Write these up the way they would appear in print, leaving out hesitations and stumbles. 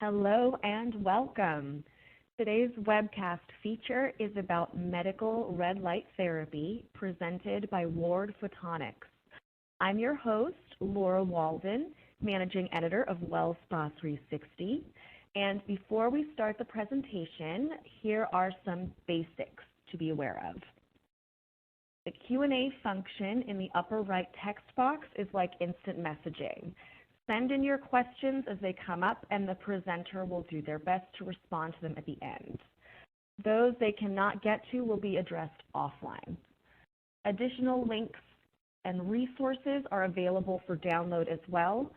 Hello and welcome. Today's webcast feature is about medical red light therapy presented by Ward Photonics. I'm your host, Laura Walden, Managing Editor of WellSpa 360. And before we start the presentation, here are some basics to be aware of. The Q&A function in the upper right text box is like instant messaging. Send in your questions as they come up, and the presenter will do their best to respond to them at the end. Those they cannot get to will be addressed offline. Additional links and resources are available for download as well.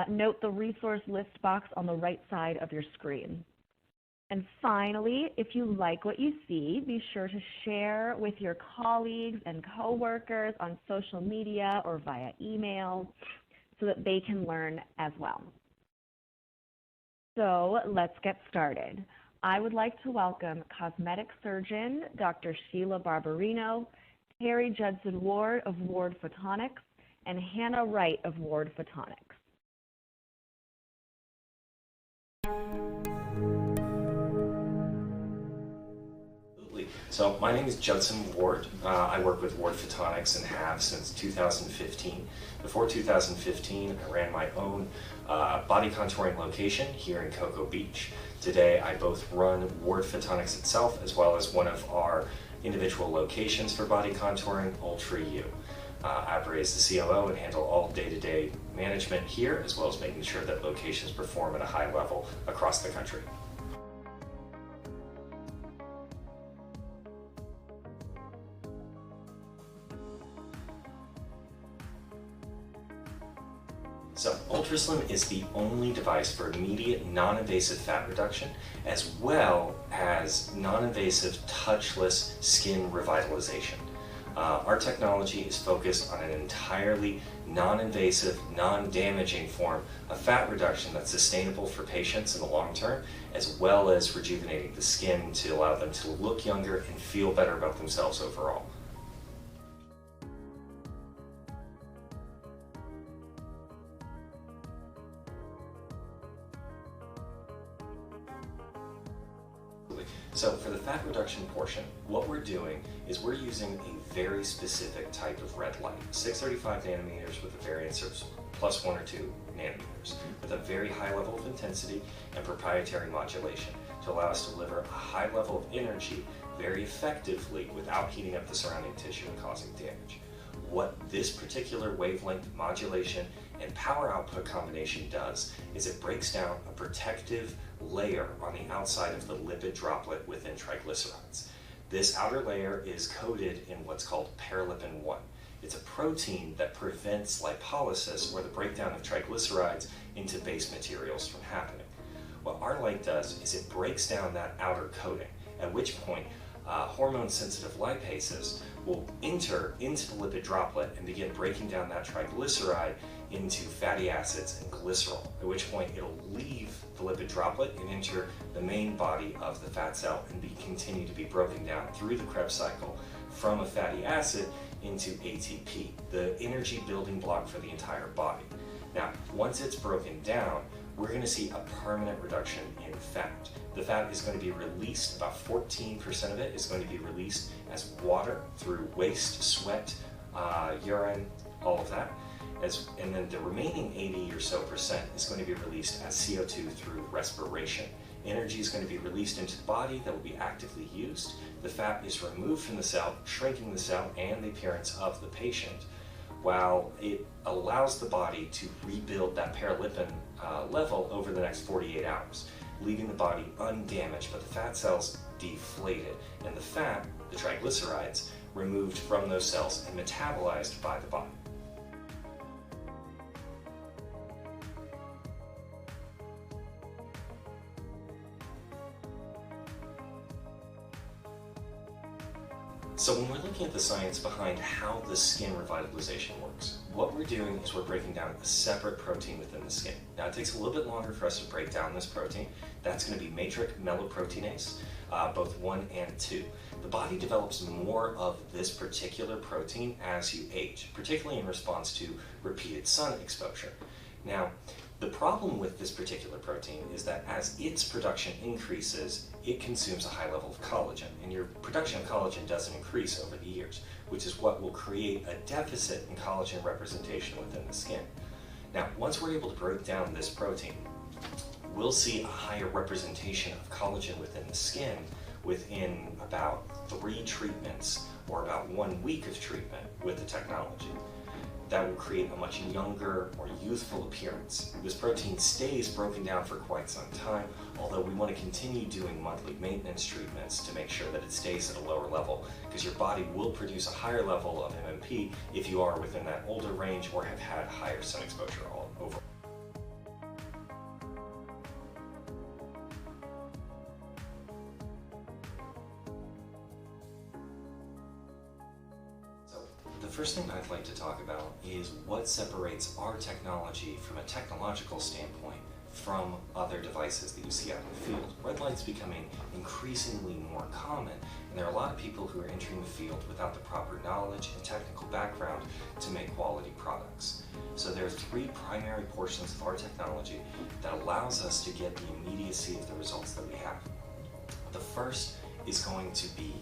Note the resource list box on the right side of your screen. And finally, if you like what you see, be sure to share with your colleagues and coworkers on social media or via email, so that they can learn as well. So let's get started. I would like to welcome cosmetic surgeon Dr. Sheila Barbarino, Terry Judson Ward of Ward Photonics, and Hannah Wright of Ward Photonics. So my name is Judson Ward. I work with Ward Photonics and have since 2015. Before 2015, I ran my own body contouring location here in Cocoa Beach. Today, I both run Ward Photonics itself as well as one of our individual locations for body contouring, UltraSlim. I operate as the COO and handle all day-to-day management here, as well as making sure that locations perform at a high level across the country. So UltraSlim is the only device for immediate non-invasive fat reduction, as well as non-invasive touchless skin revitalization. Our technology is focused on an entirely non-invasive, non-damaging form of fat reduction that's sustainable for patients in the long term, as well as rejuvenating the skin to allow them to look younger and feel better about themselves overall. So for the fat reduction portion, what we're doing is we're using a very specific type of red light, 635 nanometers with a variance of plus 1 or 2 nanometers, with a very high level of intensity and proprietary modulation to allow us to deliver a high level of energy very effectively without heating up the surrounding tissue and causing damage. What this particular wavelength modulation and power output combination does is it breaks down a protective layer on the outside of the lipid droplet within triglycerides. This outer layer is coated in what's called paralipin-1. It's a protein that prevents lipolysis, or the breakdown of triglycerides, into base materials from happening. What our light does is it breaks down that outer coating, at which point hormone-sensitive lipases will enter into the lipid droplet and begin breaking down that triglyceride into fatty acids and glycerol, at which point it'll leave the lipid droplet and enter the main body of the fat cell and continue to be broken down through the Krebs cycle from a fatty acid into ATP, the energy building block for the entire body. Now, once it's broken down, we're going to see a permanent reduction in fat. The fat is going to be released, about 14% of it is going to be released as water through waste, sweat, urine, all of that. And then the remaining 80 or so percent is going to be released as CO2 through respiration. Energy is going to be released into the body that will be actively used. The fat is removed from the cell, shrinking the cell and the appearance of the patient, while it allows the body to rebuild that paralipin level over the next 48 hours, leaving the body undamaged, but the fat cells deflated, and the fat, the triglycerides, removed from those cells and metabolized by the body. So when we're looking at the science behind how the skin revitalization works, what we're doing is we're breaking down a separate protein within the skin. Now it takes a little bit longer for us to break down this protein. That's going to be matrix metalloproteinase, both 1 and 2. The body develops more of this particular protein as you age, particularly in response to repeated sun exposure. Now, The problem with this particular protein is that as its production increases, it consumes a high level of collagen, and your production of collagen doesn't increase over the years, which is what will create a deficit in collagen representation within the skin. Now, once we're able to break down this protein, we'll see a higher representation of collagen within the skin within about 3 treatments or about 1 week of treatment with the technology. That will create a much younger or youthful appearance. This protein stays broken down for quite some time, although we want to continue doing monthly maintenance treatments to make sure that it stays at a lower level, because your body will produce a higher level of MMP if you are within that older range or have had higher sun exposure all over. The first thing I'd like to talk about is what separates our technology from a technological standpoint from other devices that you see out in the field. Red light's becoming increasingly more common, and there are a lot of people who are entering the field without the proper knowledge and technical background to make quality products. So there are 3 primary portions of our technology that allows us to get the immediacy of the results that we have. The first is going to be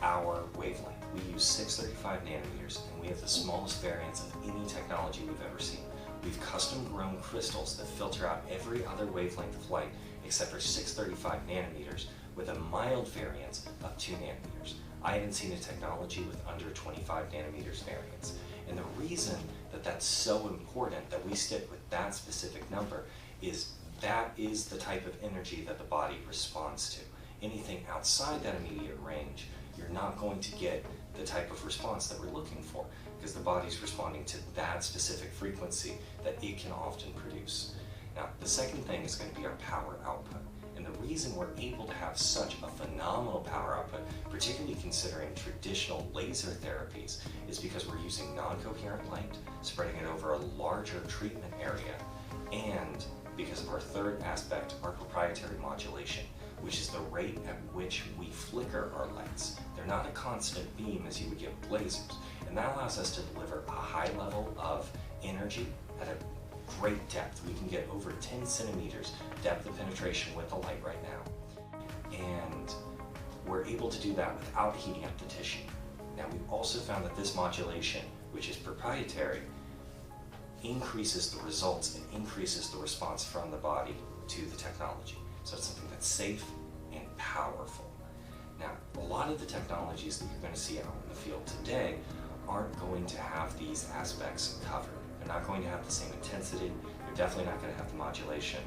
our wavelength. We use 635 nanometers, and we have the smallest variance of any technology we've ever seen. We've custom grown crystals that filter out every other wavelength of light except for 635 nanometers with a mild variance of 2 nanometers. I haven't seen a technology with under 25 nanometers variance. And the reason that that's so important that we stick with that specific number is that is the type of energy that the body responds to. Anything outside that immediate range, you're not going to get the type of response that we're looking for, because the body's responding to that specific frequency that it can often produce. Now, the second thing is going to be our power output. And the reason we're able to have such a phenomenal power output, particularly considering traditional laser therapies, is because we're using non-coherent light, spreading it over a larger treatment area, and because of our third aspect, our proprietary modulation, which is the rate at which we flicker our lights. They're not a constant beam as you would get with lasers, and that allows us to deliver a high level of energy at a great depth. We can get over 10 centimeters depth of penetration with the light right now, and we're able to do that without heating up the tissue. Now, we've also found that this modulation, which is proprietary, increases the results and increases the response from the body to the technology. So it's something that's safe and powerful. Now, a lot of the technologies that you're going to see out in the field today aren't going to have these aspects covered. They're not going to have the same intensity. They're definitely not going to have the modulation.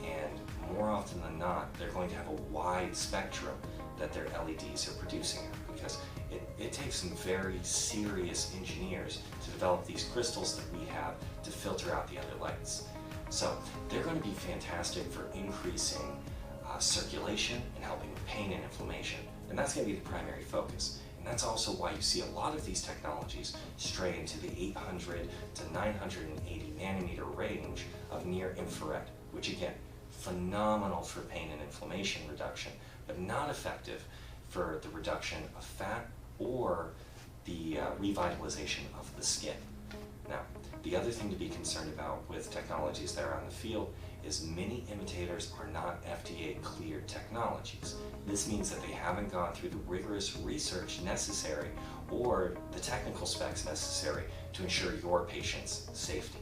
And more often than not, they're going to have a wide spectrum that their LEDs are producing, because it takes some very serious engineers to develop these crystals that we have to filter out the other lights. So they're going to be fantastic for increasing circulation and helping with pain and inflammation. And that's going to be the primary focus. And that's also why you see a lot of these technologies stray into the 800 to 980 nanometer range of near infrared, which again, phenomenal for pain and inflammation reduction, but not effective for the reduction of fat or the revitalization of the skin. Now, the other thing to be concerned about with technologies that are out in the field is many imitators are not FDA cleared technologies. This means that they haven't gone through the rigorous research necessary or the technical specs necessary to ensure your patient's safety.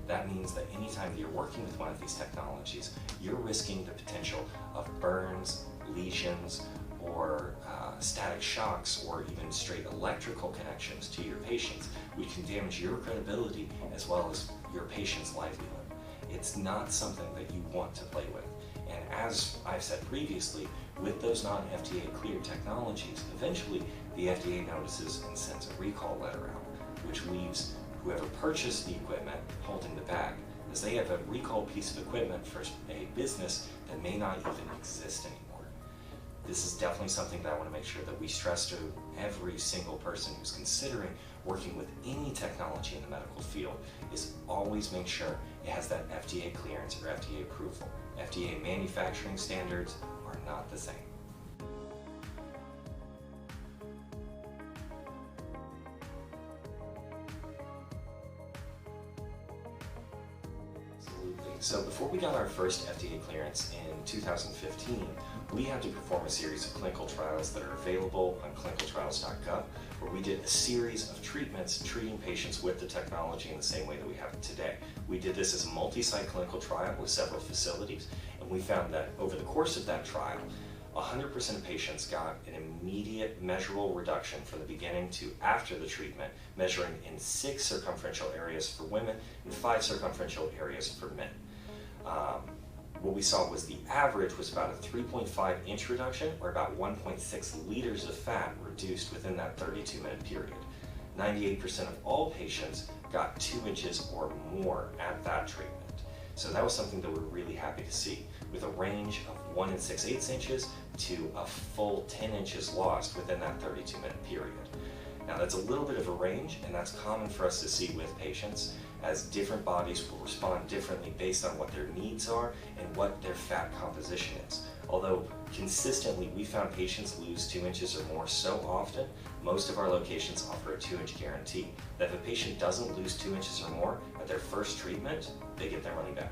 That means that anytime that you're working with one of these technologies, you're risking the potential of burns, lesions, or static shocks, or even straight electrical connections to your patients, which can damage your credibility as well as your patient's livelihood. It's not something that you want to play with. And as I've said previously, with those non-FDA cleared technologies, eventually the FDA notices and sends a recall letter out, which leaves whoever purchased the equipment holding the bag, as they have a recalled piece of equipment for a business that may not even exist anymore. This is definitely something that I want to make sure that we stress to every single person who's considering working with any technology in the medical field, is always make sure it has that FDA clearance or FDA approval. FDA manufacturing standards are not the same. Absolutely. So before we got our first FDA clearance in 2015, we had to perform a series of clinical trials that are available on clinicaltrials.gov, where we did a series of treatments treating patients with the technology in the same way that we have it today. We did this as a multi-site clinical trial with several facilities, and we found that over the course of that trial, 100% of patients got an immediate measurable reduction from the beginning to after the treatment, measuring in 6 circumferential areas for women and 5 circumferential areas for men. What we saw was the average was about a 3.5 inch reduction, or about 1.6 liters of fat reduced within that 32-minute period. 98% of all patients got 2 inches or more at that treatment. So that was something that we're really happy to see, with a range of 1 6/8 inches to a full 10 inches lost within that 32-minute period. Now that's a little bit of a range, and that's common for us to see with patients, as different bodies will respond differently based on what their needs are and what their fat composition is. Although consistently we found patients lose 2 inches or more so often, most of our locations offer a 2-inch guarantee that if a patient doesn't lose 2 inches or more at their first treatment, they get their money back.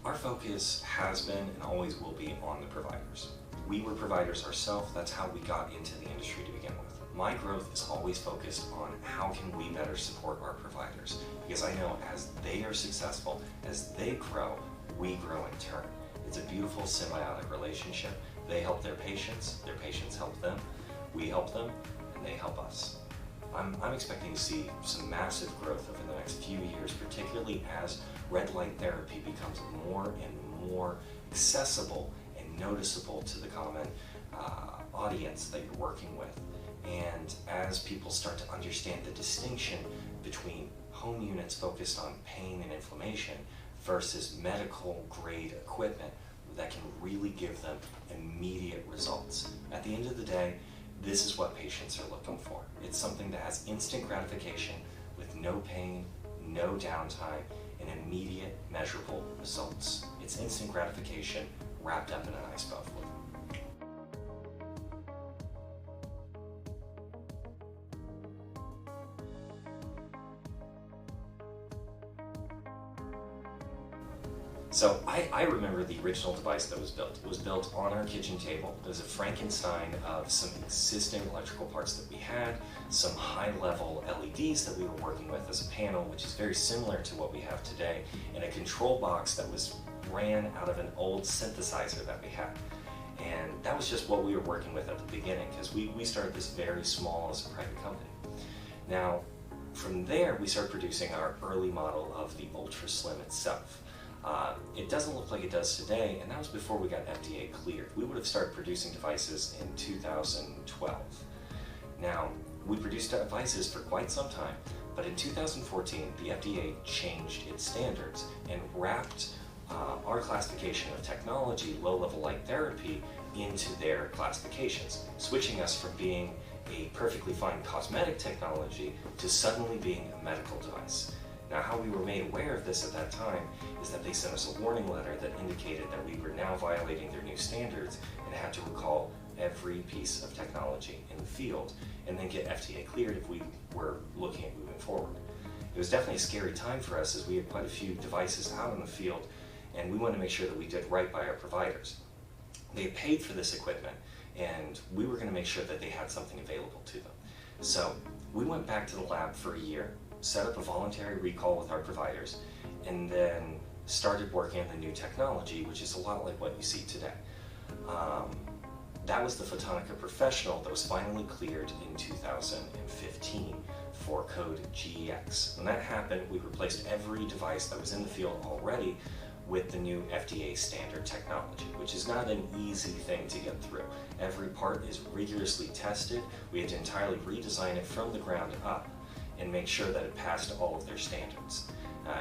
Our focus has been and always will be on the providers. We were providers ourselves. That's how we got into the industry to begin with. My growth is always focused on how can we better support our providers, because I know as they are successful, as they grow, we grow in turn. It's a beautiful symbiotic relationship. They help their patients help them, we help them, and they help us. I'm expecting to see some massive growth over the next few years, particularly as red light therapy becomes more and more accessible and noticeable to the common audience that you're working with. And as people start to understand the distinction between home units focused on pain and inflammation versus medical grade equipment that can really give them immediate results. At the end of the day, this is what patients are looking for. It's something that has instant gratification with no pain, no downtime, and immediate measurable results. It's instant gratification wrapped up in a nice bow with them. So I remember the original device that was built. It was built on our kitchen table. It was a Frankenstein of some existing electrical parts that we had, some high-level LEDs that we were working with as a panel, which is very similar to what we have today, and a control box that ran out of an old synthesizer that we had. And that was just what we were working with at the beginning, because we started this very small as a private company. Now, from there, we started producing our early model of the UltraSlim itself. It doesn't look like it does today, and that was before we got FDA cleared. We would have started producing devices in 2012. Now, we produced devices for quite some time, but in 2014, the FDA changed its standards and wrapped our classification of technology, low-level light therapy, into their classifications, switching us from being a perfectly fine cosmetic technology to suddenly being a medical device. Now, how we were made aware of this at that time is that they sent us a warning letter that indicated that we were now violating their new standards and had to recall every piece of technology in the field and then get FDA cleared if we were looking at moving forward. It was definitely a scary time for us, as we had quite a few devices out in the field, and we wanted to make sure that we did right by our providers. They had paid for this equipment, and we were going to make sure that they had something available to them. So we went back to the lab for a year, set up a voluntary recall with our providers, and then started working on the new technology, which is a lot like what you see today. That was the Photonica Professional that was finally cleared in 2015 for code GEX. When that happened, we replaced every device that was in the field already with the new FDA standard technology, which is not an easy thing to get through. Every part is rigorously tested. We had to entirely redesign it from the ground up and make sure that it passed all of their standards,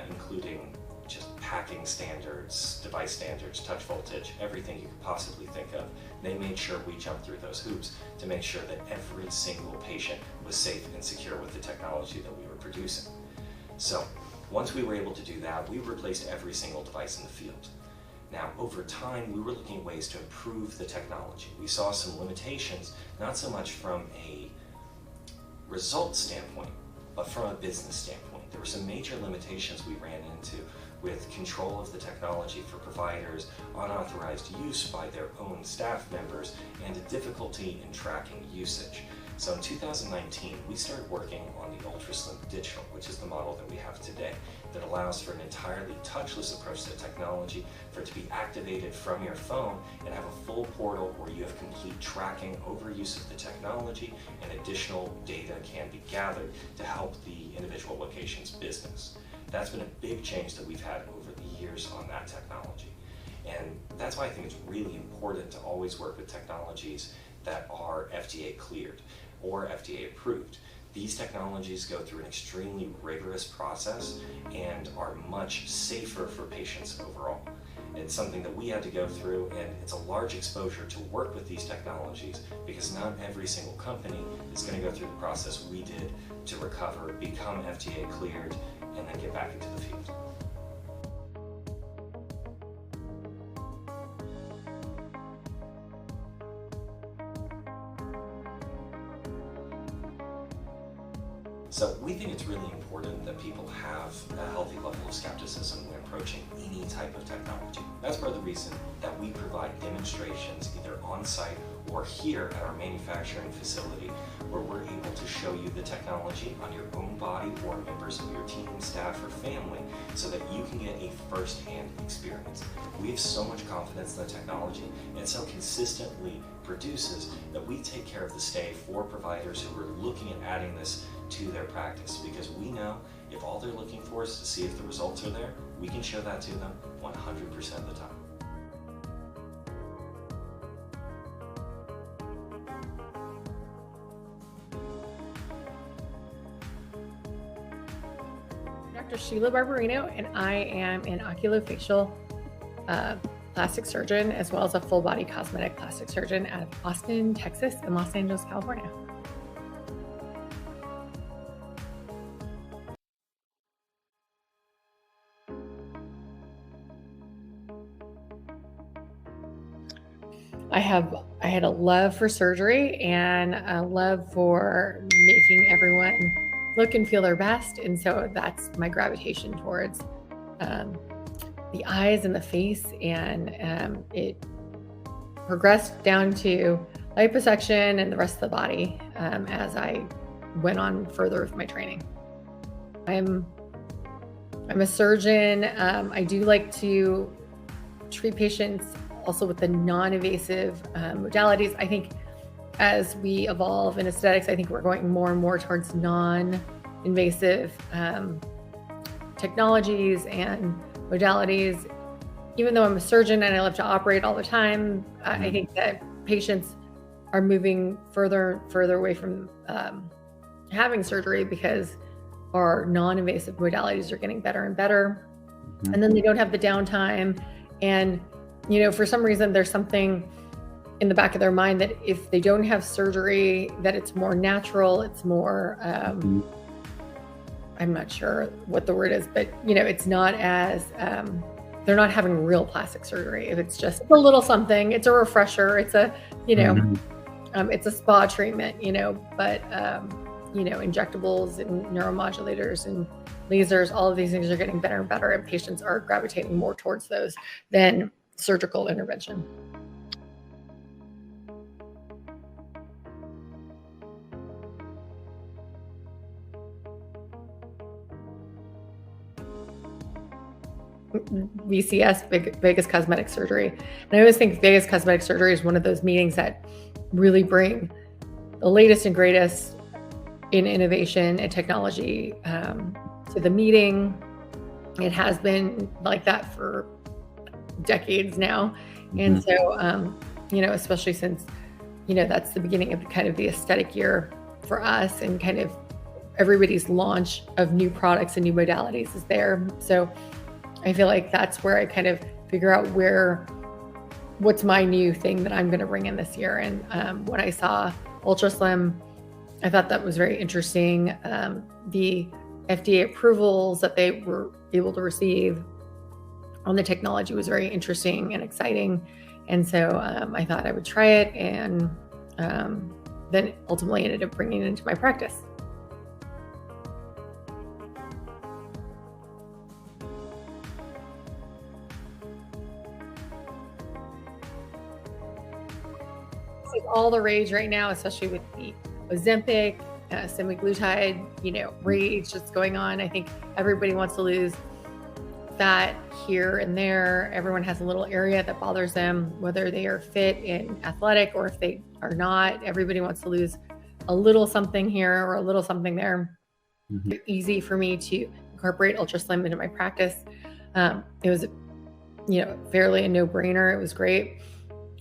including just packing standards, device standards, touch voltage, everything you could possibly think of. They made sure we jumped through those hoops to make sure that every single patient was safe and secure with the technology that we were producing. So once we were able to do that, we replaced every single device in the field. Now, over time, we were looking at ways to improve the technology. We saw some limitations, not so much from a result standpoint, but from a business standpoint. There were some major limitations we ran into with control of the technology for providers, unauthorized use by their own staff members, and a difficulty in tracking usage. So in 2019, we started working on the UltraSlim Digital, which is the model that we have today, that allows for an entirely touchless approach to technology, for it to be activated from your phone and have a full portal where you have complete tracking over use of the technology, and additional data can be gathered to help the individual location's business. That's been a big change that we've had over the years on that technology. And that's why I think it's really important to always work with technologies that are FDA cleared or FDA approved. These technologies go through an extremely rigorous process and are much safer for patients overall. It's something that we had to go through, and it's a large exposure to work with these technologies because not every single company is going to go through the process we did to recover, become FDA cleared, and then get back into the field. So we think it's really important that people have a healthy level of skepticism when approaching any type of technology. That's part of the reason that we provide demonstrations either on-site or here at our manufacturing facility, where we're able to show you the technology on your own body or members of your team, staff, or family, so that you can get a first-hand experience. We have so much confidence in the technology, and so consistently produces that we take care of the stay for providers who are looking at adding this to their practice, because we know if all they're looking for is to see if the results are there, we can show that to them 100% of the time. Dr. Sheila Barbarino, and I am an oculofacial plastic surgeon, as well as a full body cosmetic plastic surgeon out of Austin, Texas, and Los Angeles, California. I had a love for surgery and a love for making everyone look and feel their best. And so that's my gravitation towards the eyes and the face. And it progressed down to liposuction and the rest of the body as I went on further with my training. I'm a surgeon. I do like to treat patients also with the non-invasive modalities. I think as we evolve in aesthetics, I think we're going more and more towards non-invasive technologies and modalities. Even though I'm a surgeon and I love to operate all the time, I think that patients are moving further and further away from having surgery because our non-invasive modalities are getting better and better. And then they don't have the downtime. And you know, for some reason, there's something in the back of their mind that if they don't have surgery, that it's more natural, it's more, I'm not sure what the word is, but you know, it's not as, they're not having real plastic surgery. If it's just a little something, it's a refresher, it's a, you know, it's a spa treatment, you know, but, you know, injectables and neuromodulators and lasers, all of these things are getting better and better, and patients are gravitating more towards those than surgical intervention. VCS, Vegas Cosmetic Surgery. And I always think Vegas Cosmetic Surgery is one of those meetings that really bring the latest and greatest in innovation and technology to the meeting. It has been like that for decades now. And so, you know, especially since, you know, that's the beginning of kind of the aesthetic year for us, and kind of everybody's launch of new products and new modalities is there. So I feel like that's where I kind of figure out what's my new thing that I'm going to bring in this year. And when I saw UltraSlim, I thought that was very interesting. The FDA approvals that they were able to receive, on the technology was very interesting and exciting. And so I thought I would try it, and then ultimately ended up bringing it into my practice. It's like all the rage right now, especially with the Ozempic, semaglutide, rage that's going on. I think everybody wants to lose fat here and there. Everyone has a little area that bothers them, whether they are fit and athletic or if they are not. Everybody wants to lose a little something here or a little something there. Mm-hmm. Easy for me to incorporate UltraSlim into my practice. It was, fairly a no-brainer. It was great.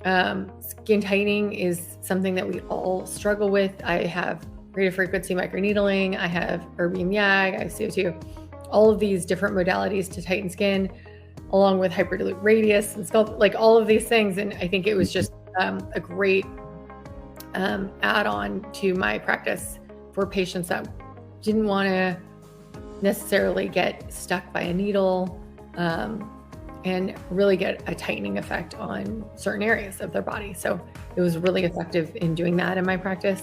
Skin tightening is something that we all struggle with. I have radiofrequency microneedling, I have erbium YAG, I have CO2, all of these different modalities to tighten skin, along with hyperdilute radius and sculpt, like all of these things. And I think it was just a great add-on to my practice for patients that didn't want to necessarily get stuck by a needle, and really get a tightening effect on certain areas of their body. So it was really effective in doing that in my practice.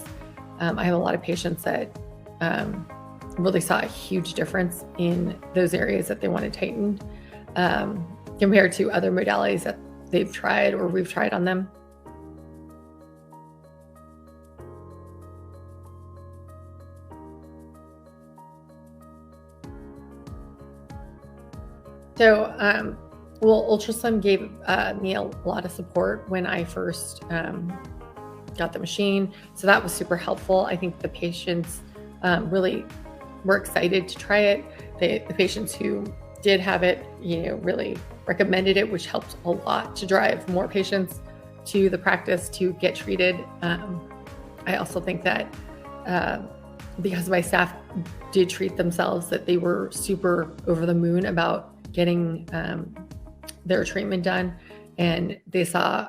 I have a lot of patients that really saw a huge difference in those areas that they wanted tightened, compared to other modalities that they've tried or we've tried on them. So, UltraSlim gave me a lot of support when I first got the machine. So that was super helpful. I think the patients really were excited to try it. The patients who did have it, really recommended it, which helped a lot to drive more patients to the practice to get treated. I also think that because my staff did treat themselves, that they were super over the moon about getting their treatment done, and they saw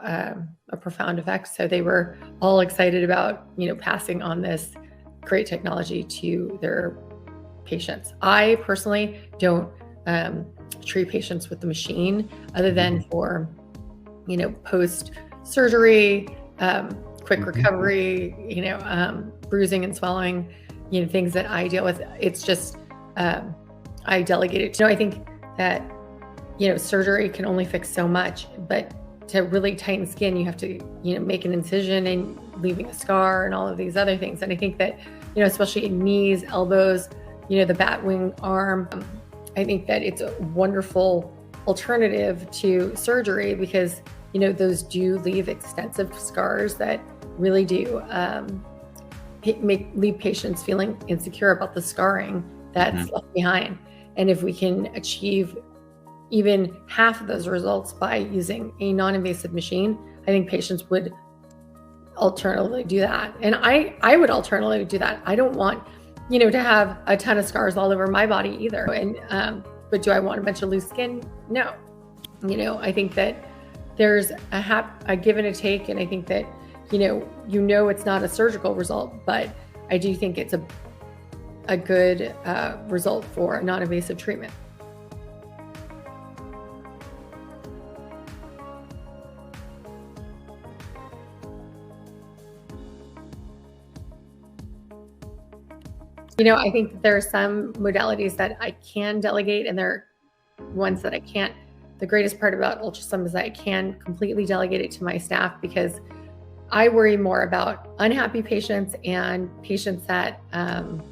a profound effect. So they were all excited about, passing on this great technology to their patients. I personally don't treat patients with the machine other than for, post-surgery, quick recovery, bruising and swelling, things that I deal with. It's just, I delegate it. I think that, surgery can only fix so much, but to really tighten skin, you have to, make an incision and leaving a scar and all of these other things. And I think that, especially in knees, elbows, the bat wing arm, I think that it's a wonderful alternative to surgery because, those do leave extensive scars that really do leave patients feeling insecure about the scarring that's left behind. And if we can achieve even half of those results by using a non-invasive machine, I think patients would alternatively do that. And I would alternatively do that. I don't want, to have a ton of scars all over my body either. And, but do I want a bunch of loose skin? No. I think that there's a give and a take. And I think that, it's not a surgical result, but I do think it's a good result for a non-invasive treatment. I think that there are some modalities that I can delegate and there are ones that I can't. The greatest part about UltraSlim is that I can completely delegate it to my staff because I worry more about unhappy patients and patients that, can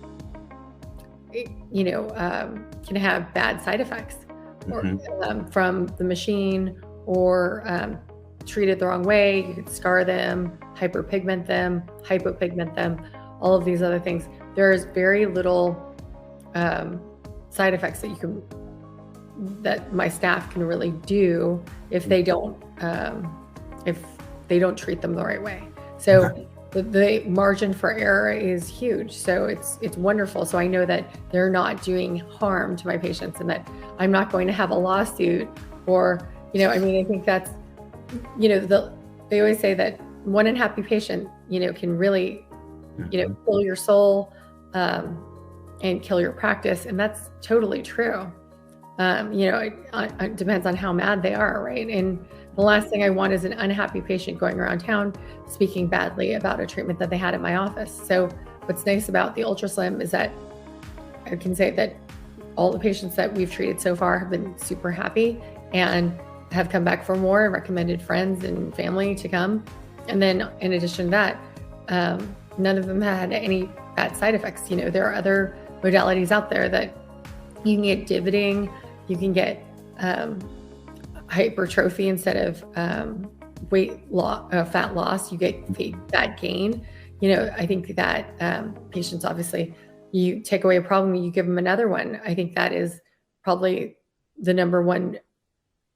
have bad side effects or, from the machine or treated the wrong way. You could scar them, hyperpigment them, hypopigment them, all of these other things. There's very little side effects that my staff can really do if they don't treat them the right way. So the margin for error is huge. So it's wonderful. So I know that they're not doing harm to my patients and that I'm not going to have a lawsuit or, I think that's, they always say that one unhappy patient, can really, kill your soul and kill your practice. And that's totally true. It depends on how mad they are, right? And the last thing I want is an unhappy patient going around town speaking badly about a treatment that they had at my office. So what's nice about the UltraSlim is that I can say that all the patients that we've treated so far have been super happy and have come back for more and recommended friends and family to come. And then in addition to that, none of them had any bad side effects. There are other modalities out there that you can get divoting, you can get hypertrophy instead of fat loss, you get fat gain. I think that patients, obviously, you take away a problem, you give them another one. I think that is probably the number one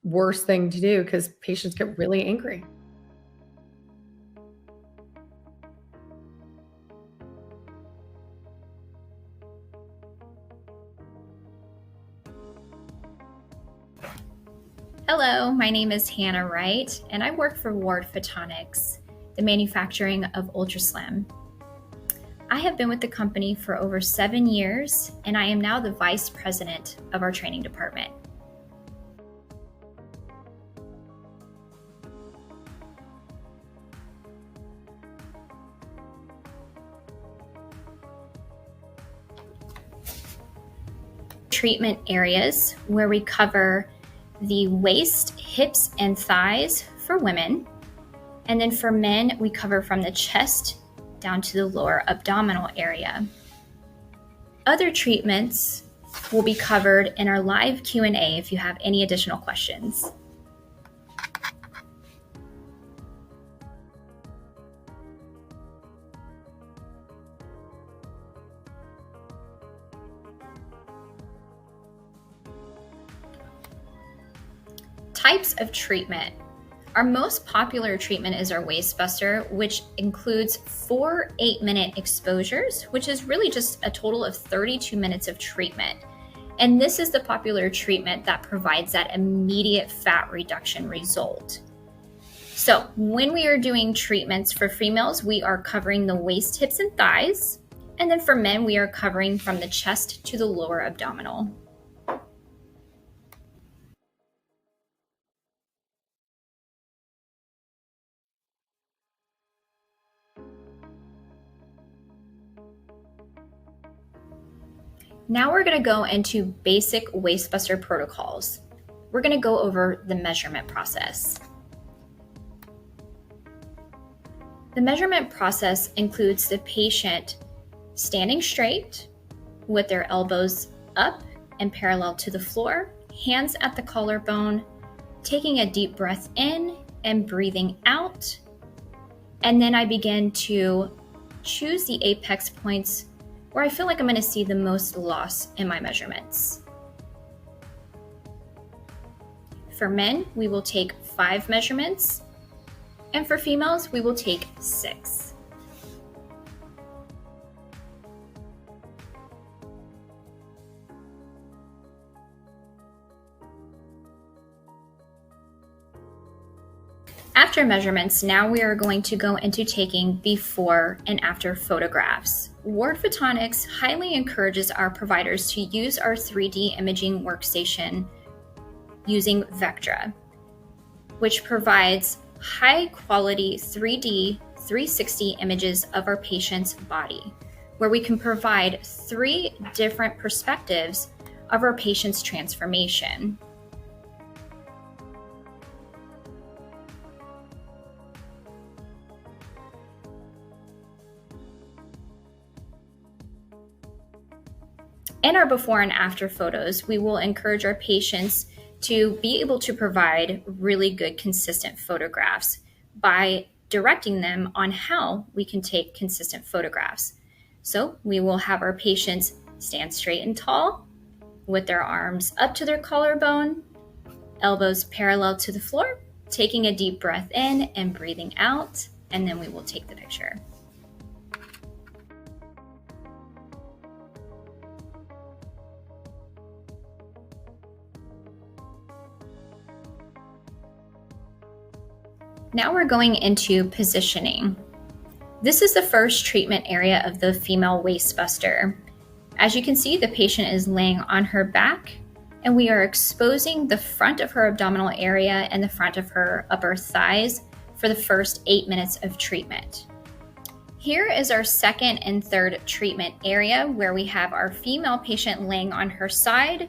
worst thing to do because patients get really angry. Hello, my name is Hannah Wright, and I work for Ward Photonics, the manufacturing of UltraSlim. I have been with the company for over 7 years, and I am now the vice president of our training department. Treatment areas where we cover the waist, hips, and thighs for women. And then for men, we cover from the chest down to the lower abdominal area. Other treatments will be covered in our live Q&A if you have any additional questions. Types of treatment. Our most popular treatment is our waist buster, which includes 4 8-minute exposures, which is really just a total of 32 minutes of treatment. And this is the popular treatment that provides that immediate fat reduction result. So when we are doing treatments for females, we are covering the waist, hips, and thighs. And then for men, we are covering from the chest to the lower abdominal. Now we're going to go into basic waistbuster protocols. We're going to go over the measurement process. The measurement process includes the patient standing straight with their elbows up and parallel to the floor, hands at the collarbone, taking a deep breath in and breathing out. And then I begin to choose the apex points where I feel like I'm going to see the most loss in my measurements. For men, we will take 5 measurements, and for females, we will take 6. After measurements, now we are going to go into taking before and after photographs. Ward Photonics highly encourages our providers to use our 3D imaging workstation using Vectra, which provides high quality 3D 360 images of our patient's body, where we can provide 3 different perspectives of our patient's transformation. In our before and after photos, we will encourage our patients to be able to provide really good, consistent photographs by directing them on how we can take consistent photographs. So we will have our patients stand straight and tall with their arms up to their collarbone, elbows parallel to the floor, taking a deep breath in and breathing out, and then we will take the picture. Now we're going into positioning. This is the first treatment area of the female waist buster. As you can see, the patient is laying on her back and we are exposing the front of her abdominal area and the front of her upper thighs for the first 8 minutes of treatment. Here is our second and third treatment area where we have our female patient laying on her side,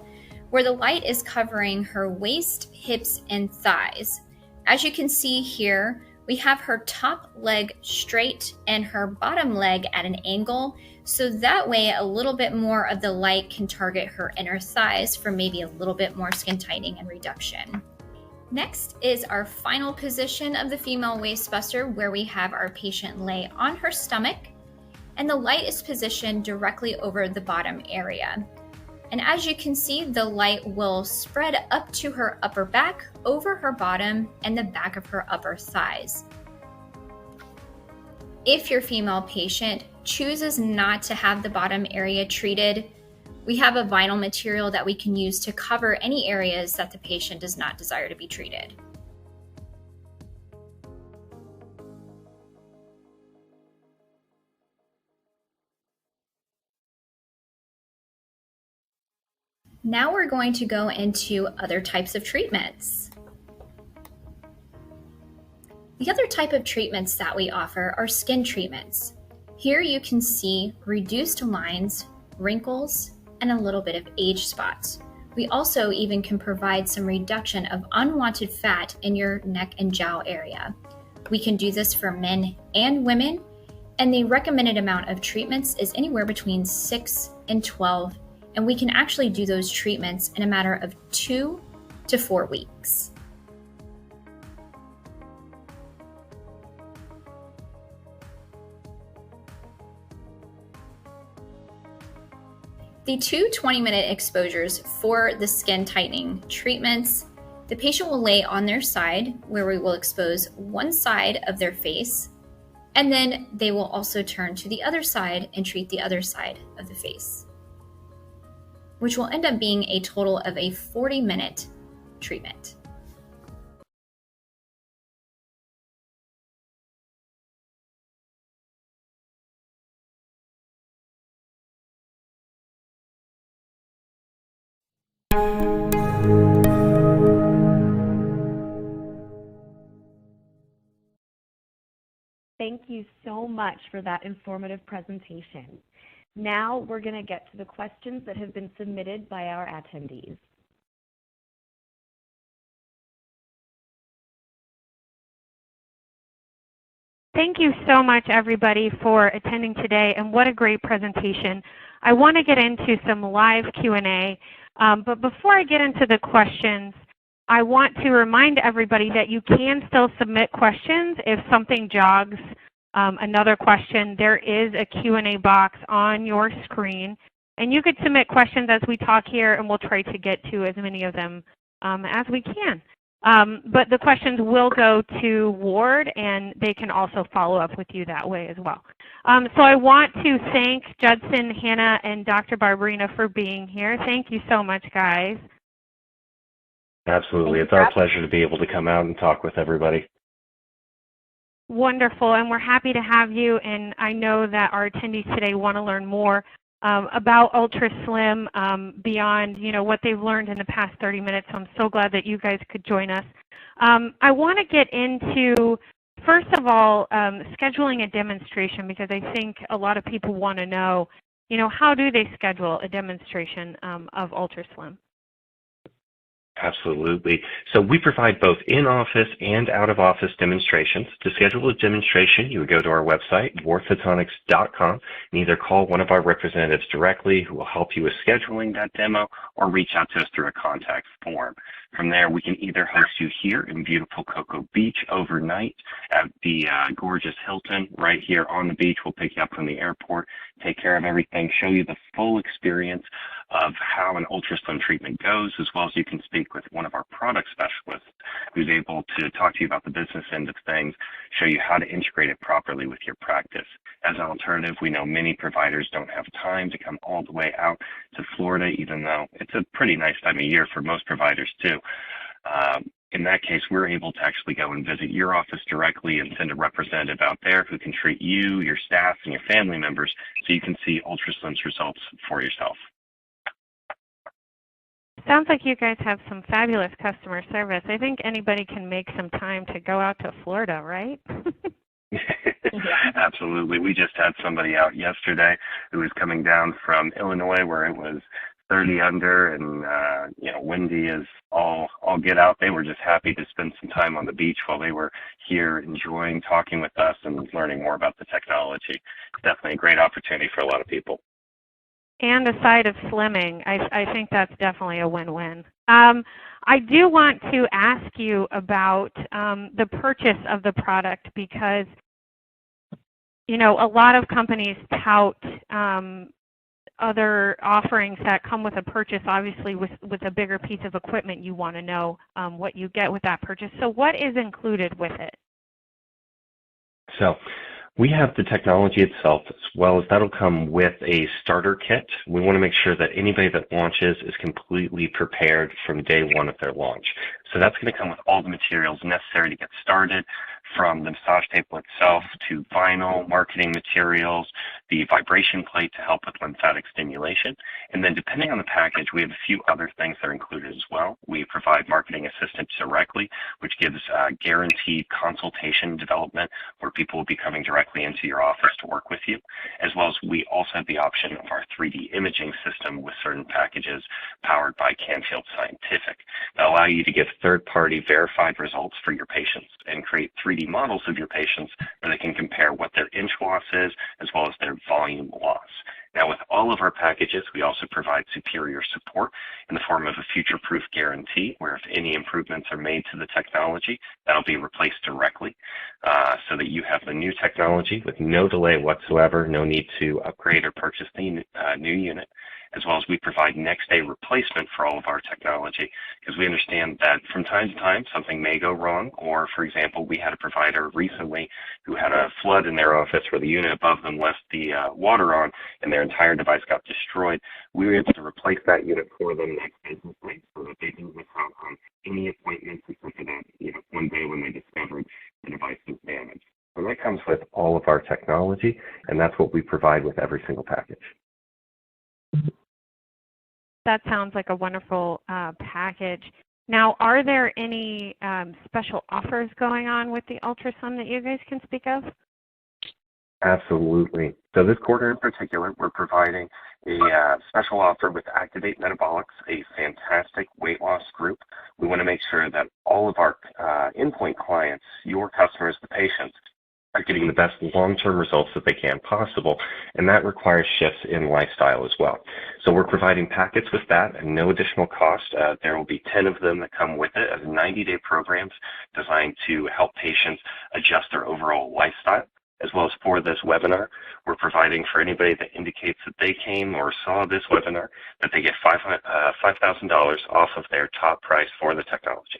where the light is covering her waist, hips, and thighs. As you can see here, we have her top leg straight and her bottom leg at an angle, so that way a little bit more of the light can target her inner thighs for maybe a little bit more skin tightening and reduction. Next is our final position of the female waist buster, where we have our patient lay on her stomach, and the light is positioned directly over the bottom area. And as you can see, the light will spread up to her upper back, over her bottom, and the back of her upper thighs. If your female patient chooses not to have the bottom area treated, we have a vinyl material that we can use to cover any areas that the patient does not desire to be treated. Now we're going to go into other types of treatments. The other type of treatments that we offer are skin treatments. Here you can see reduced lines, wrinkles, and a little bit of age spots. We also even can provide some reduction of unwanted fat in your neck and jowl area. We can do this for men and women, and the recommended amount of treatments is anywhere between 6 and 12, and we can actually do those treatments in a matter of 2 to 4 weeks. The 2 20-minute exposures for the skin tightening treatments, the patient will lay on their side, where we will expose one side of their face, and then they will also turn to the other side and treat the other side of the face, which will end up being a total of a 40-minute treatment. Thank you so much for that informative presentation. Now we're going to get to the questions that have been submitted by our attendees. Thank you so much, everybody, for attending today, and what a great presentation. I want to get into some live Q&A, but before I get into the questions, I want to remind everybody that you can still submit questions if something jogs another question. There is a Q&A box on your screen, and you could submit questions as we talk here, and we'll try to get to as many of them as we can. But the questions will go to Ward, and they can also follow up with you that way as well. So I want to thank Judson, Hannah, and Dr. Barbarino for being here. Thank you so much, guys. Absolutely. It's our pleasure to be able to come out and talk with everybody. Wonderful, and we're happy to have you, and I know that our attendees today want to learn more about UltraSlim beyond what they've learned in the past 30 minutes, so I'm so glad that you guys could join us. I want to get into, first of all, scheduling a demonstration, because I think a lot of people want to know, how do they schedule a demonstration of UltraSlim? Absolutely. So we provide both in-office and out-of-office demonstrations. To schedule a demonstration, you would go to our website, wardphotonics.com, and either call one of our representatives directly who will help you with scheduling that demo, or reach out to us through a contact form. From there, we can either host you here in beautiful Cocoa Beach overnight at the gorgeous Hilton right here on the beach. We'll pick you up from the airport, take care of everything, show you the full experience of how an UltraSlim treatment goes, as well as you can speak with one of our product specialists who's able to talk to you about the business end of things, show you how to integrate it properly with your practice. As an alternative, we know many providers don't have time to come all the way out to Florida, even though it's a pretty nice time of year for most providers too. In that case, we're able to actually go and visit your office directly and send a representative out there who can treat you, your staff, and your family members so you can see UltraSlim's results for yourself. Sounds like you guys have some fabulous customer service. I think anybody can make some time to go out to Florida, right? Absolutely. We just had somebody out yesterday who was coming down from Illinois where it was 30 under and windy as all get out. They were just happy to spend some time on the beach while they were here enjoying talking with us and learning more about the technology. It's definitely a great opportunity for a lot of people. And a side of slimming. I think that's definitely a win-win. I do want to ask you about the purchase of the product because, a lot of companies tout other offerings that come with a purchase. Obviously, with a bigger piece of equipment, you want to know what you get with that purchase. So what is included with it? So we have the technology itself as well as that'll come with a starter kit. We want to make sure that anybody that launches is completely prepared from day one of their launch. So that's going to come with all the materials necessary to get started, from the massage table itself to vinyl, marketing materials, the vibration plate to help with lymphatic stimulation. And then depending on the package, we have a few other things that are included as well. We provide marketing assistance directly, which gives guaranteed consultation development where people will be coming directly into your office to work with you, as well as we also have the option of our 3D imaging system with certain packages powered by Canfield Scientific that allow you to give third-party verified results for your patients and create 3D models of your patients where they can compare what their inch loss is as well as their volume loss. Now, with all of our packages, we also provide superior support in the form of a future-proof guarantee, where if any improvements are made to the technology, that'll be replaced directly so that you have the new technology with no delay whatsoever, no need to upgrade or purchase the new unit, as well as we provide next-day replacement for all of our technology, because we understand that from time to time something may go wrong, or for example, we had a provider recently who had a flood in their office where the unit above them left the water on and their entire device got destroyed. We were able to replace that unit for them next business day so that they didn't miss out on any appointments except for that one day when they discovered the device was damaged. So that comes with all of our technology, and that's what we provide with every single package. That sounds like a wonderful package. Now, are there any special offers going on with the UltraSlim that you guys can speak of? Absolutely. So this quarter in particular, we're providing a special offer with Activate Metabolics, a fantastic weight loss group. We want to make sure that all of our endpoint clients, your customers, the patients, are getting the best long-term results that they can possible, and that requires shifts in lifestyle as well. So we're providing packets with that at no additional cost. There will be 10 of them that come with it as 90-day programs designed to help patients adjust their overall lifestyle. As well as for this webinar, we're providing for anybody that indicates that they came or saw this webinar that they get $5,000 off of their top price for the technology.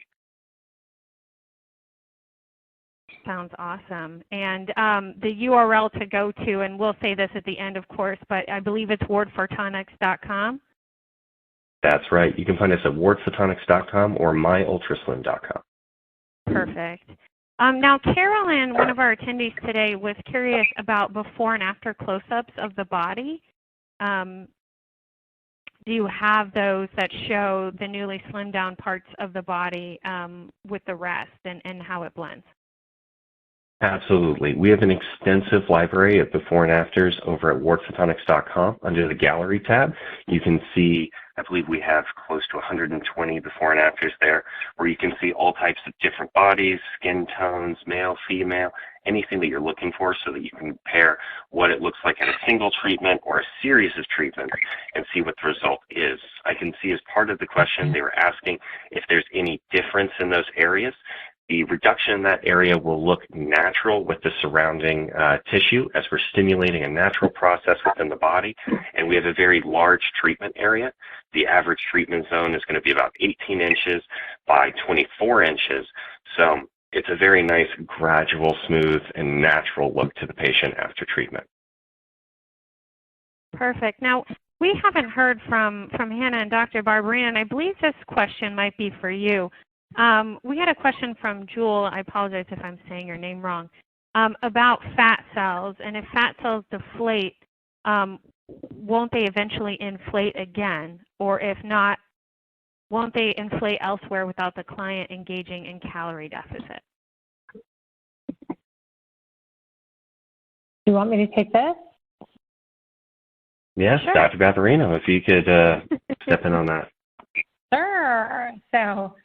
Sounds awesome. And the URL to go to, and we'll say this at the end, of course, but I believe it's wardphotonics.com. That's right. You can find us at wardphotonics.com or myultraslim.com. Perfect. Now, Carolyn, one of our attendees today, was curious about before and after close-ups of the body. Do you have those that show the newly slimmed down parts of the body with the rest and how it blends? Absolutely. We have an extensive library of before and afters over at wardphotonics.com. Under the Gallery tab, you can see, I believe we have close to 120 before and afters there, where you can see all types of different bodies, skin tones, male, female, anything that you're looking for so that you can compare what it looks like in a single treatment or a series of treatments and see what the result is. I can see as part of the question they were asking if there's any difference in those areas. The reduction in that area will look natural with the surrounding tissue as we're stimulating a natural process within the body, and we have a very large treatment area. The average treatment zone is going to be about 18 inches by 24 inches, so it's a very nice, gradual, smooth, and natural look to the patient after treatment. Perfect. Now, we haven't heard from Hannah and Dr. Barbarino, and I believe this question might be for you. We had a question from Jewel, I apologize if I'm saying your name wrong, about fat cells, and if fat cells deflate, won't they eventually inflate again? Or if not, won't they inflate elsewhere without the client engaging in calorie deficit? Do you want me to take this? Yes, Sure. Dr. Barbarino, if you could step in on that. Sure. So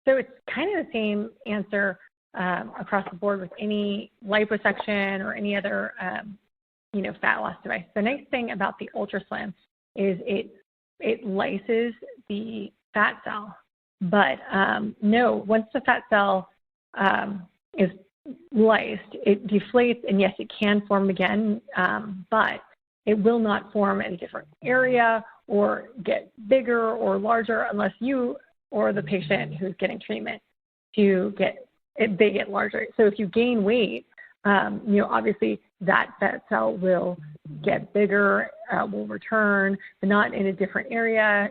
it's kind of the same answer across the board with any liposuction or any other, fat loss device. The nice thing about the UltraSlim is it lyses the fat cell, but no, once the fat cell is lysed, it deflates, and yes, it can form again, but it will not form in a different area or get bigger or larger unless you or the patient who's getting treatment they get larger. So if you gain weight, obviously that fat cell will get bigger, will return, but not in a different area.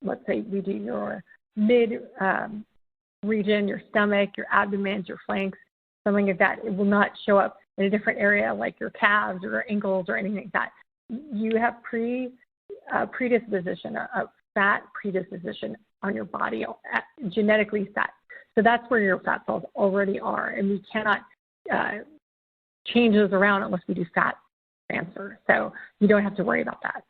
Let's say we do your mid region, your stomach, your abdomen, your flanks, something like that. It will not show up in a different area like your calves or ankles or anything like that. You have predisposition, a fat predisposition on your body, genetically set. So that's where your fat cells already are, and we cannot change those around unless we do fat transfer. So you don't have to worry about that.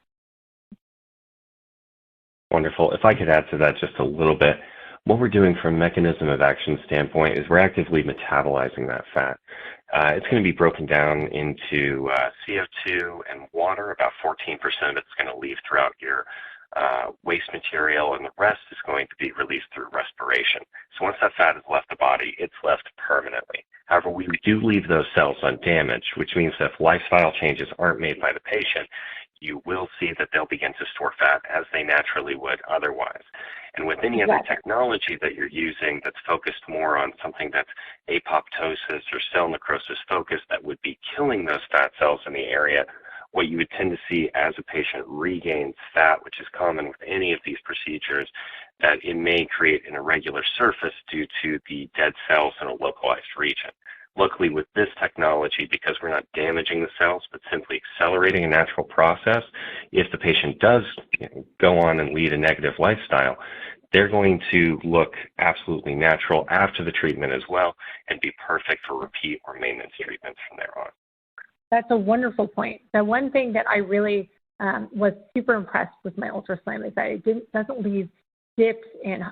Wonderful. If I could add to that just a little bit, what we're doing from a mechanism of action standpoint is we're actively metabolizing that fat. It's going to be broken down into CO2 and water. About 14% of it's going to leave throughout your waste material, and the rest is going to be released through respiration. So once that fat has left the body, it's left permanently. However, we do leave those cells undamaged, which means that if lifestyle changes aren't made by the patient, you will see that they'll begin to store fat as they naturally would otherwise. And with any other technology that you're using that's focused more on something that's apoptosis or cell necrosis focused that would be killing those fat cells in the area, what you would tend to see as a patient regains fat, which is common with any of these procedures, that it may create an irregular surface due to the dead cells in a localized region. Luckily, with this technology, because we're not damaging the cells, but simply accelerating a natural process, if the patient does go on and lead a negative lifestyle, they're going to look absolutely natural after the treatment as well and be perfect for repeat or maintenance treatments from there on. That's a wonderful point. The one thing that I really was super impressed with my UltraSlim is that it doesn't leave dips and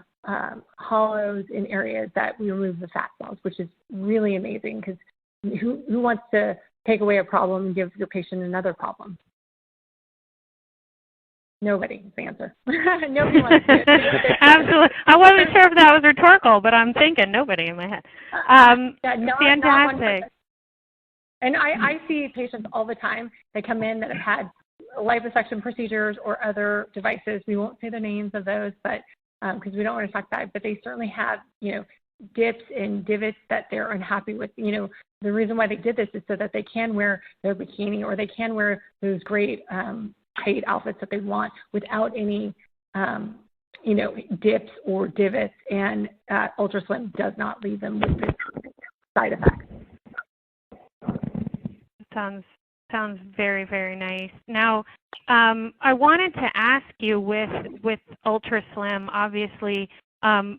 hollows in areas that we remove the fat cells, which is really amazing because who wants to take away a problem and give your patient another problem? Nobody is the answer. Nobody wants to do it. Absolutely. I wasn't sure if that was rhetorical, but I'm thinking nobody in my head. Fantastic. And I see patients all the time that come in that have had liposuction procedures or other devices. We won't say the names of those, but because we don't want to talk about it, but they certainly have, dips and divots that they're unhappy with. The reason why they did this is so that they can wear their bikini or they can wear those great tight outfits that they want without any, dips or divots. And UltraSlim does not leave them with this side effects. Sounds very, very nice. Now, I wanted to ask you with UltraSlim, obviously,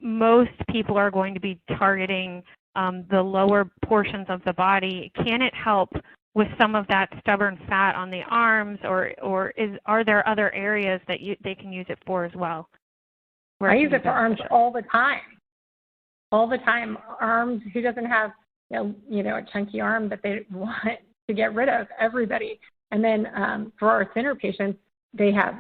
most people are going to be targeting the lower portions of the body. Can it help with some of that stubborn fat on the arms, or are there other areas that they can use it for as well? I use it for arms all the time. All the time. Arms, who doesn't have a chunky arm that they want to get rid of? Everybody. And then for our thinner patients, they have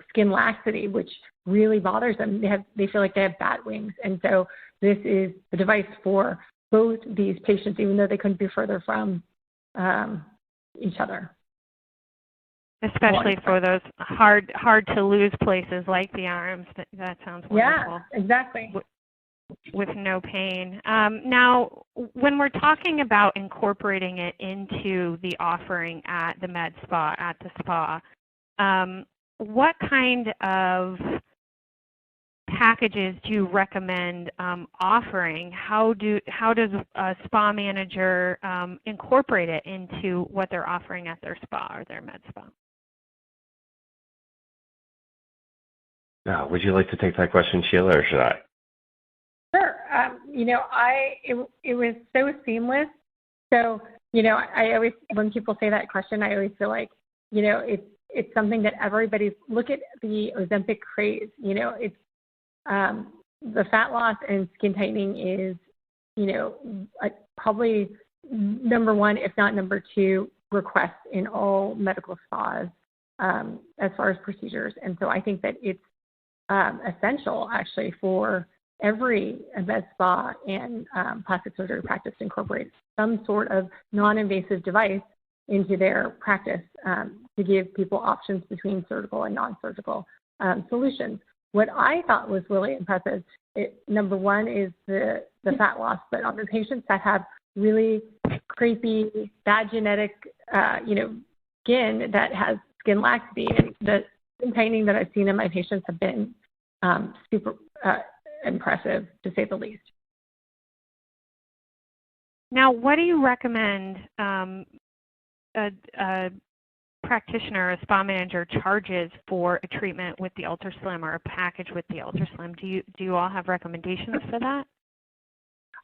skin laxity, which really bothers them. They feel like they have bat wings. And so this is the device for both these patients, even though they couldn't be further from each other. Especially for those hard to lose places like the arms. That sounds wonderful. Yeah, exactly. With no pain. Now, when we're talking about incorporating it into the offering at the med spa, at the spa, what kind of packages do you recommend offering? How does a spa manager incorporate it into what they're offering at their spa or their med spa? Would you like to take that question, Sheila, or should I? Sure. It was so seamless. So, I always, when people say that question, I always feel like, it's something that everybody's, look at the Ozempic craze. It's the fat loss and skin tightening is, probably number one, if not number two, request in all medical spas as far as procedures. And so I think that it's essential actually for every med spa and plastic surgery practice to incorporate some sort of non-invasive device into their practice to give people options between surgical and non-surgical solutions. What I thought was really impressive, number one is the fat loss, but on the patients that have really crepey, bad genetic, skin that has skin laxity, and the skin tightening that I've seen in my patients have been super impressive, to say the least. Now, what do you recommend a practitioner, a spa manager charges for a treatment with the UltraSlim or a package with the UltraSlim? Do you all have recommendations for that?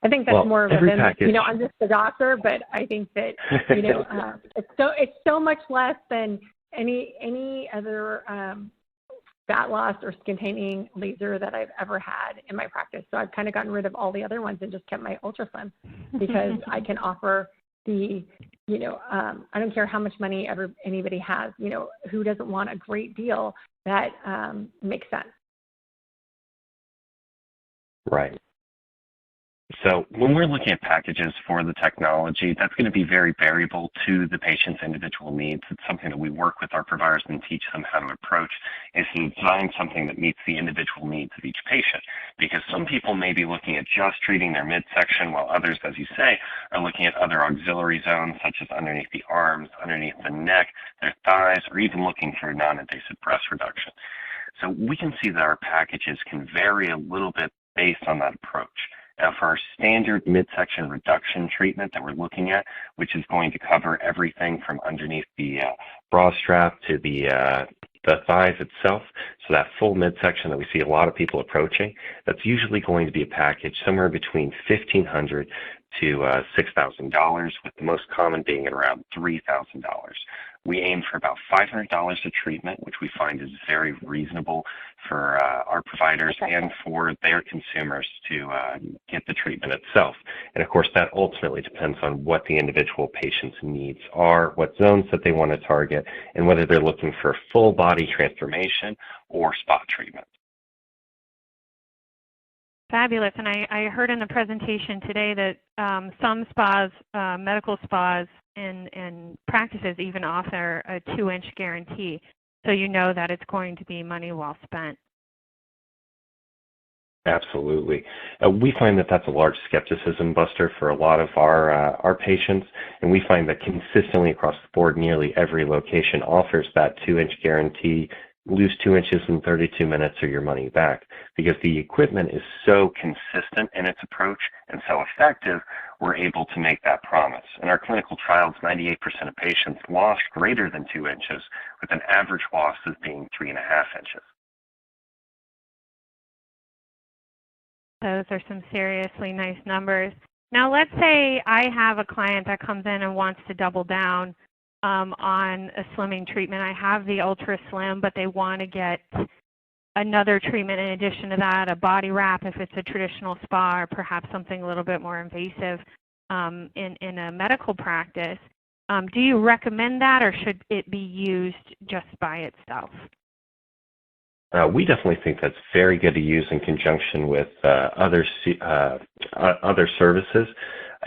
I think that's more of a package. I'm just the doctor, but I think that it's so much less than any other fat loss or skin tightening laser that I've ever had in my practice. So I've kind of gotten rid of all the other ones and just kept my UltraSlim because I can offer the, I don't care how much money anybody has, who doesn't want a great deal that makes sense. Right. So when we're looking at packages for the technology, that's going to be very variable to the patient's individual needs. It's something that we work with our providers and teach them how to approach, is to design something that meets the individual needs of each patient. Because some people may be looking at just treating their midsection, while others, as you say, are looking at other auxiliary zones, such as underneath the arms, underneath the neck, their thighs, or even looking for non-invasive breast reduction. So we can see that our packages can vary a little bit based on that approach. Now, for our standard midsection reduction treatment that we're looking at, which is going to cover everything from underneath the bra strap to the thighs itself, so that full midsection that we see a lot of people approaching, that's usually going to be a package somewhere between $1,500 to $6,000, with the most common being at around $3,000. We aim for about $500 a treatment, which we find is very reasonable for our providers and for their consumers to get the treatment itself. And of course, that ultimately depends on what the individual patient's needs are, what zones that they want to target, and whether they're looking for full body transformation or spot treatment. Fabulous. And I heard in the presentation today that some spas, medical spas and practices even offer a 2-inch guarantee. So you know that it's going to be money well spent. Absolutely. We find that that's a large skepticism buster for a lot of our patients, and we find that consistently across the board, nearly every location offers that 2-inch guarantee. Lose 2 inches in 32 minutes or your money back, because the equipment is so consistent in its approach and so effective, we're able to make that promise. In our clinical trials, 98% of patients lost greater than 2 inches, with an average loss of being 3.5 inches. Those are some seriously nice numbers. Now, let's say I have a client that comes in and wants to double down on a slimming treatment. I have the UltraSlim, but they want to get another treatment in addition to that, a body wrap if it's a traditional spa, or perhaps something a little bit more invasive in a medical practice. Do you recommend that, or should it be used just by itself? We definitely think that's very good to use in conjunction with other services.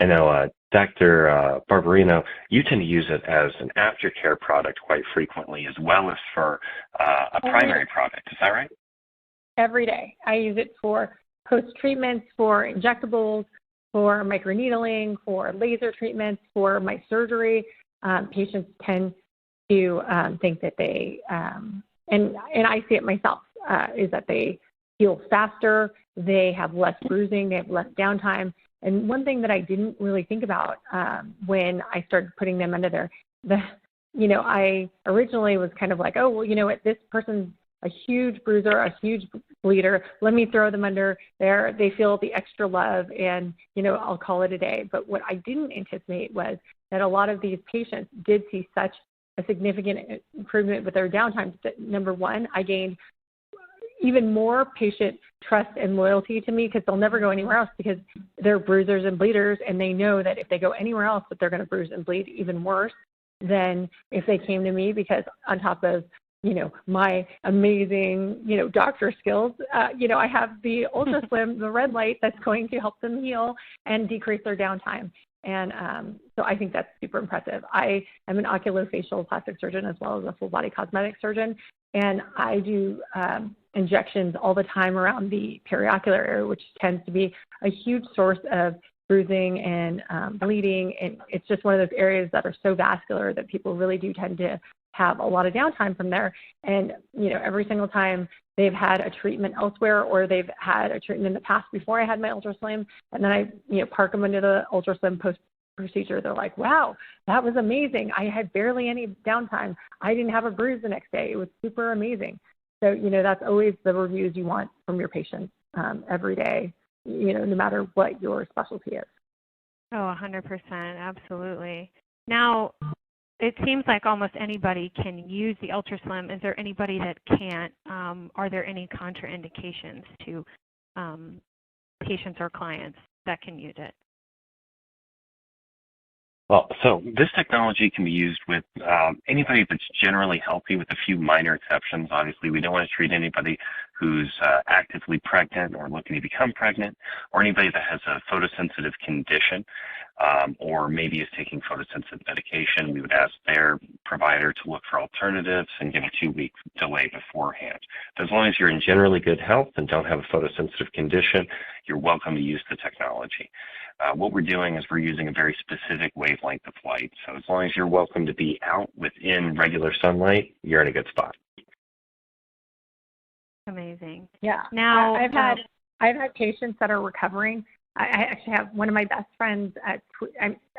I know Dr. Barbarino, you tend to use it as an aftercare product quite frequently, as well as for a primary product. Is that right? Every day. I use it for post-treatments, for injectables, for microneedling, for laser treatments, for my surgery. Patients tend to think that they, and I see it myself, is that they heal faster, they have less bruising, they have less downtime. And one thing that I didn't really think about when I started putting them under I originally was kind of like, oh, well, you know what, this person a huge bruiser, a huge bleeder. Let me throw them under there. They feel the extra love, and, you know, I'll call it a day. But what I didn't anticipate was that a lot of these patients did see such a significant improvement with their downtime. Number one, I gained even more patient trust and loyalty to me because they'll never go anywhere else because they're bruisers and bleeders, and they know that if they go anywhere else, that they're going to bruise and bleed even worse than if they came to me, because on top of, you know, my amazing, you know, doctor skills, you know, I have the UltraSlim, the red light that's going to help them heal and decrease their downtime. And so I think that's super impressive. I am an oculofacial plastic surgeon as well as a full body cosmetic surgeon, and I do injections all the time around the periocular area, which tends to be a huge source of bruising and bleeding. And it's just one of those areas that are so vascular that people really do tend to have a lot of downtime from there. And, you know, every single time they've had a treatment elsewhere or they've had a treatment in the past before I had my UltraSlim, and then I, you know, park them into the UltraSlim post-procedure, they're like, wow, that was amazing. I had barely any downtime. I didn't have a bruise the next day. It was super amazing. So, you know, that's always the reviews you want from your patients every day, you know, no matter what your specialty is. Oh, 100%, absolutely. Now, it seems like almost anybody can use the UltraSlim. Is there anybody that can't? Are there any contraindications to patients or clients that can use it? Well, so this technology can be used with anybody that's generally healthy, with a few minor exceptions. Obviously, we don't want to treat anybody who's actively pregnant or looking to become pregnant, or anybody that has a photosensitive condition, or maybe is taking photosensitive medication. We would ask their provider to look for alternatives and give a 2-week delay beforehand. But as long as you're in generally good health and don't have a photosensitive condition, you're welcome to use the technology. What we're doing is we're using a very specific wavelength of light. So as long as you're welcome to be out within regular sunlight, you're in a good spot. Amazing. Yeah. Now, I've had patients that are recovering. I actually have one of my best friends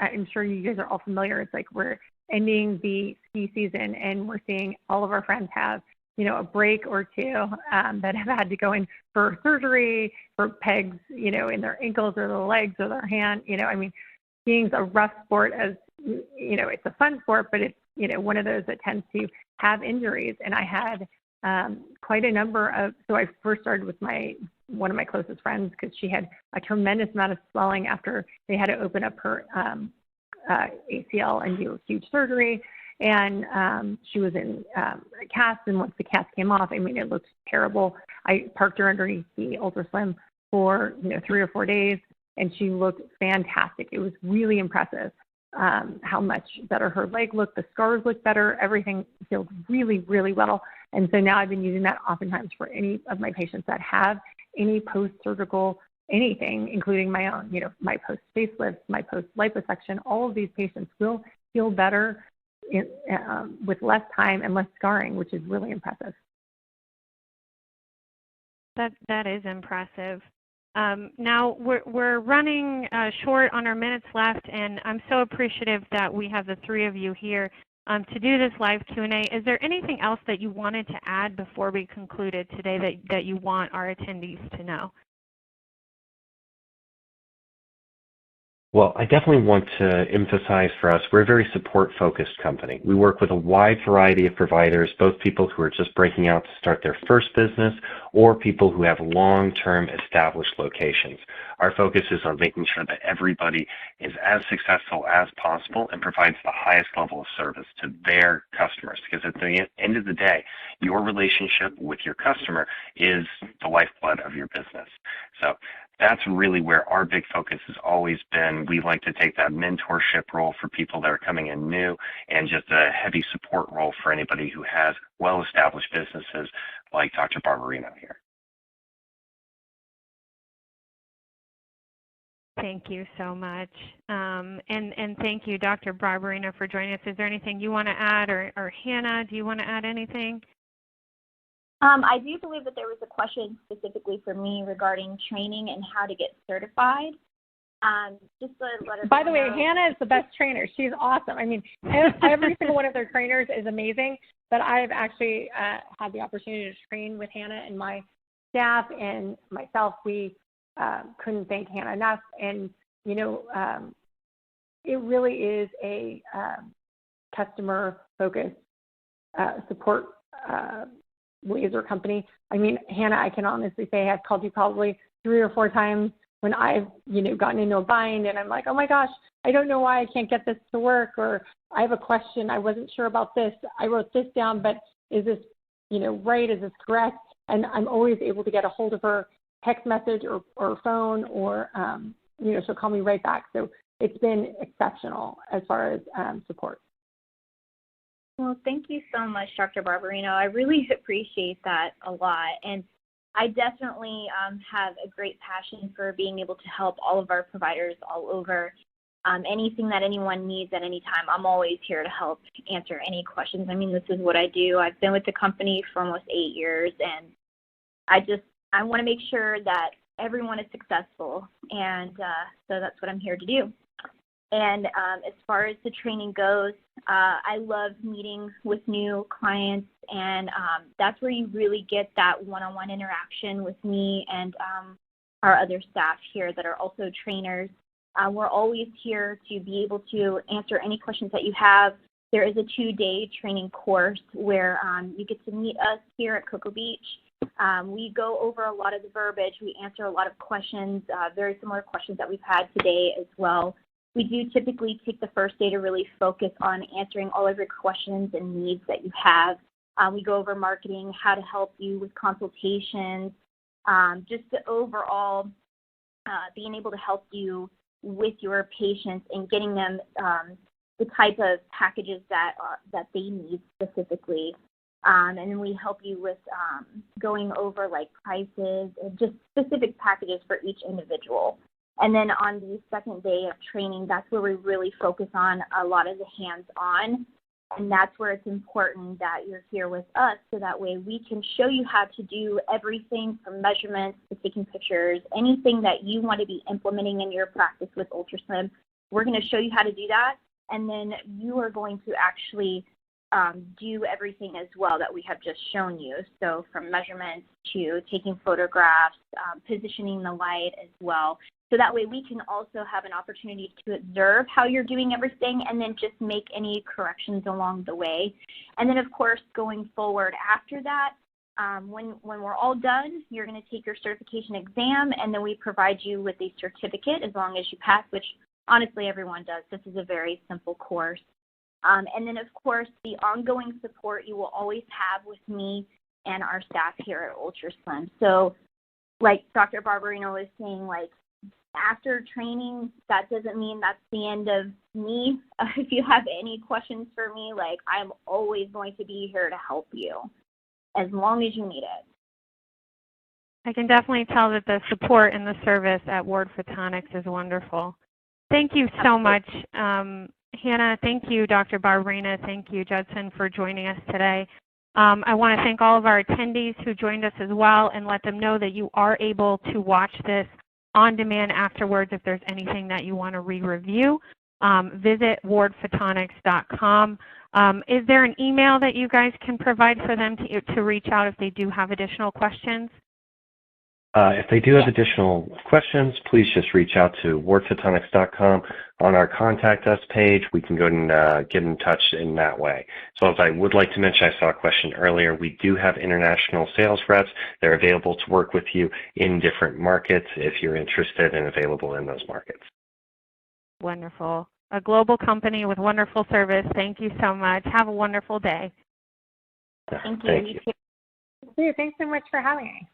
I'm sure you guys are all familiar. It's like we're ending the ski season and we're seeing all of our friends have, you know, a break or two that have had to go in for surgery, for pegs, you know, in their ankles or their legs or their hand. You know, I mean, skiing's a rough sport, as, you know, it's a fun sport, but it's, you know, one of those that tends to have injuries. And I had quite a number of, so I first started with one of my closest friends because she had a tremendous amount of swelling after they had to open up her ACL and do a huge surgery. And she was in a cast, and once the cast came off, I mean, it looked terrible. I parked her underneath the UltraSlim for, you know, 3 or 4 days, and she looked fantastic. It was really impressive how much better her leg looked. The scars looked better. Everything healed really, really well. And so now I've been using that oftentimes for any of my patients that have any post-surgical anything, including my own, you know, my post-facelift, my post-liposuction. All of these patients will feel better with less time and less scarring, which is really impressive. That is impressive. Now we're running short on our minutes left, and I'm so appreciative that we have the 3 of you here to do this live Q&A. Is there anything else that you wanted to add before we concluded today that you want our attendees to know? Well, I definitely want to emphasize for us, we're a very support-focused company. We work with a wide variety of providers, both people who are just breaking out to start their first business or people who have long-term established locations. Our focus is on making sure that everybody is as successful as possible and provides the highest level of service to their customers, because at the end of the day, your relationship with your customer is the lifeblood of your business. So that's really where our big focus has always been. We like to take that mentorship role for people that are coming in new, and just a heavy support role for anybody who has well-established businesses like Dr. Barbarino here. Thank you so much. And thank you, Dr. Barbarino, for joining us. Is there anything you want to add, or Hannah, do you want to add anything? I do believe that there was a question specifically for me regarding training and how to get certified. Just to let everyone By the way, know. Hannah is the best trainer. She's awesome. I mean, every single one of their trainers is amazing. but I've actually had the opportunity to train with Hannah, and my staff and myself, we couldn't thank Hannah enough. And, you know, it really is a customer-focused support laser company. I mean, Hannah, I can honestly say I've called you probably 3 or 4 times when I've, you know, gotten into a bind and I'm like, oh my gosh, I don't know why I can't get this to work, or I have a question, I wasn't sure about this, I wrote this down, but is this, you know, right, is this correct? And I'm always able to get a hold of her, text message or phone, or, you know, she'll call me right back. So it's been exceptional as far as support. Well, thank you so much, Dr. Barbarino. I really appreciate that a lot. And I definitely have a great passion for being able to help all of our providers all over. Anything that anyone needs at any time, I'm always here to help answer any questions. I mean, this is what I do. I've been with the company for almost 8 years, and I want to make sure that everyone is successful, and so that's what I'm here to do. And as far as the training goes, I love meeting with new clients, and that's where you really get that one-on-one interaction with me and our other staff here that are also trainers. We're always here to be able to answer any questions that you have. There is a 2-day training course where you get to meet us here at Cocoa Beach. We go over a lot of the verbiage. We answer a lot of questions, very similar questions that we've had today as well. We do typically take the first day to really focus on answering all of your questions and needs that you have. We go over marketing, how to help you with consultations, just the overall being able to help you with your patients and getting them the type of packages that they need specifically. And then we help you with going over like prices and just specific packages for each individual. And then on the second day of training, that's where we really focus on a lot of the hands-on. And that's where it's important that you're here with us, so that way we can show you how to do everything from measurements to taking pictures, anything that you want to be implementing in your practice with UltraSlim. We're going to show you how to do that, and then you are going to actually do everything as well that we have just shown you. So from measurements to taking photographs, positioning the light as well. So that way we can also have an opportunity to observe how you're doing everything and then just make any corrections along the way. And then, of course, going forward after that, when we're all done, you're going to take your certification exam, and then we provide you with a certificate as long as you pass, which honestly everyone does. This is a very simple course. And then, of course, the ongoing support you will always have with me and our staff here at UltraSlim. So like Dr. Barbarino was saying, like, after training, that doesn't mean that's the end of me. If you have any questions for me, like, I'm always going to be here to help you as long as you need it. I can definitely tell that the support and the service at Ward Photonics is wonderful. Thank you so much, Hannah. Thank you, Dr. Barbarino. Thank you, Judson, for joining us today. I want to thank all of our attendees who joined us as well, and let them know that you are able to watch this on demand afterwards if there's anything that you want to re-review. Visit wardphotonics.com. Is there an email that you guys can provide for them to reach out if they do have additional questions? If they do have additional questions, please just reach out to wardphotonics.com. On our Contact Us page, we can go and get in touch in that way. So as I would like to mention, I saw a question earlier, we do have international sales reps. They're available to work with you in different markets if you're interested and available in those markets. Wonderful. A global company with wonderful service. Thank you so much. Have a wonderful day. Thank you. Thank you. Thanks so much for having me.